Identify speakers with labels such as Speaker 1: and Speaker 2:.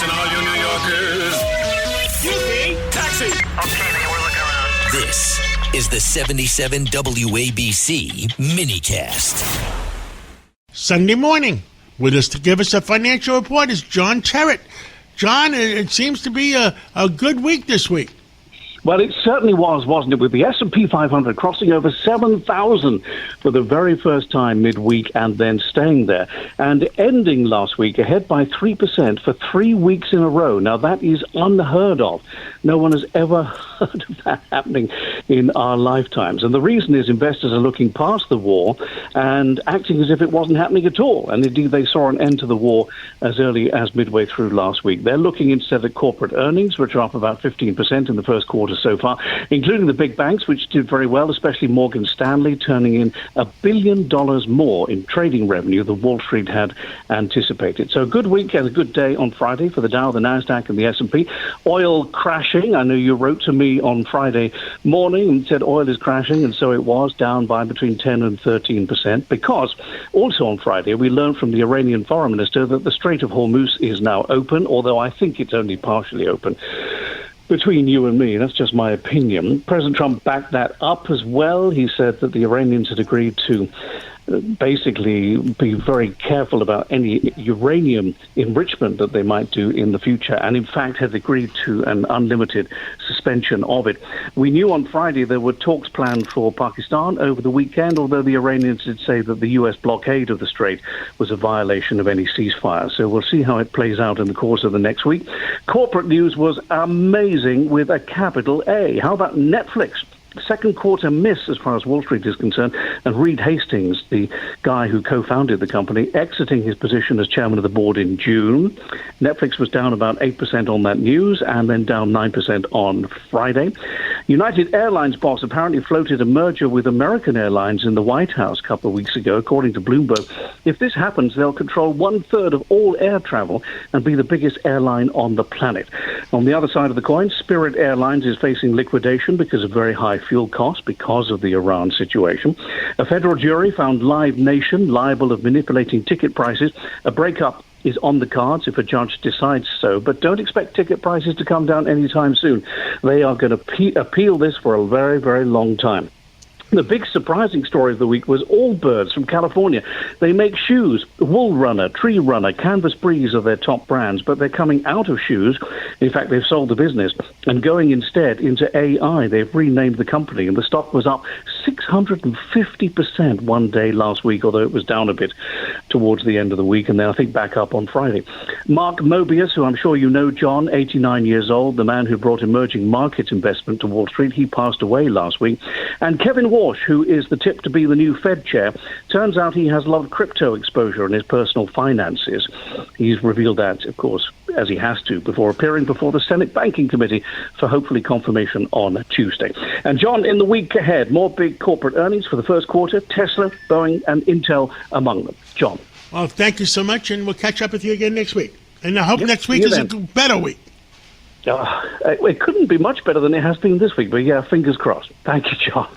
Speaker 1: Attention all you New Yorkers. Excuse me, taxi.
Speaker 2: Okay, man, we're looking around.
Speaker 3: This is the 77 WABC minicast.
Speaker 4: Sunday morning. With us to give us a financial report is John Terrett. John, it seems to be a good week this week.
Speaker 5: Well, it certainly was, wasn't it, with the S&P 500 crossing over 7,000 for the very first time midweek and then staying there, and ending last week ahead by 3% for 3 weeks in a row. Now, that is unheard of. No one has ever heard of that happening in our lifetimes. And the reason is investors are looking past the war and acting as if it wasn't happening at all. And indeed, they saw an end to the war as early as midway through last week. They're looking instead at corporate earnings, which are up about 15% in the first quarter so far, including the big banks, which did very well, especially Morgan Stanley, turning in $1 billion more in trading revenue than Wall Street had anticipated. So a good week and a good day on Friday for the Dow, the Nasdaq, and the S&P. Oil crashing. I know you wrote to me on Friday morning and said oil is crashing, and so it was, down by between 10 and 13%, because also on Friday we learned from the Iranian foreign minister that the Strait of Hormuz is now open, although I think it's only partially open. Between you and me, that's just my opinion. President Trump backed that up as well. He said that the Iranians had agreed to basically be very careful about any uranium enrichment that they might do in the future, and in fact had agreed to an unlimited suspension of it. We knew on Friday there were talks planned for Pakistan over the weekend, although the Iranians did say that the U.S. blockade of the strait was a violation of any ceasefire. So we'll see how it plays out in the course of the next week. Corporate news was amazing with a capital A. How about Netflix? Second quarter miss as far as Wall Street is concerned, and Reed Hastings, the guy who co-founded the company, exiting his position as chairman of the board in June. Netflix was down about 8% on that news, and then down 9% on Friday. United Airlines boss apparently floated a merger with American Airlines in the White House a couple of weeks ago, according to Bloomberg. If this happens, they'll control 1/3 of all air travel and be the biggest airline on the planet. On the other side of the coin, Spirit Airlines is facing liquidation because of very high fuel costs because of the Iran situation. A federal jury found Live Nation liable of manipulating ticket prices. A breakup is on the cards if a judge decides so, but don't expect ticket prices to come down anytime soon. They are going to appeal this for a very, very long time. The big surprising story of the week was Allbirds from California. They make shoes. Wool Runner, Tree Runner, Canvas Breeze are their top brands, but they're coming out of shoes. In fact, they've sold the business and going instead into AI. They've renamed the company, and the stock was up 650% one day last week, although it was down a bit towards the end of the week, and then I think back up on Friday. Mark Mobius, who I'm sure you know, John, 89 years old, the man who brought emerging market investment to Wall Street, he passed away last week. And Kevin Walsh, who is the tip to be the new Fed chair, turns out he has a lot of crypto exposure in his personal finances. He's revealed that, of course, as he has to, before appearing before the Senate Banking Committee for hopefully confirmation on Tuesday. And John, in the week ahead, more big corporate earnings for the first quarter, Tesla, Boeing, and Intel among them. John.
Speaker 4: Well, thank you so much, and we'll catch up with you again next week. And I hope next week is a better week.
Speaker 5: It couldn't be much better than it has been this week, but yeah, fingers crossed. Thank you, John.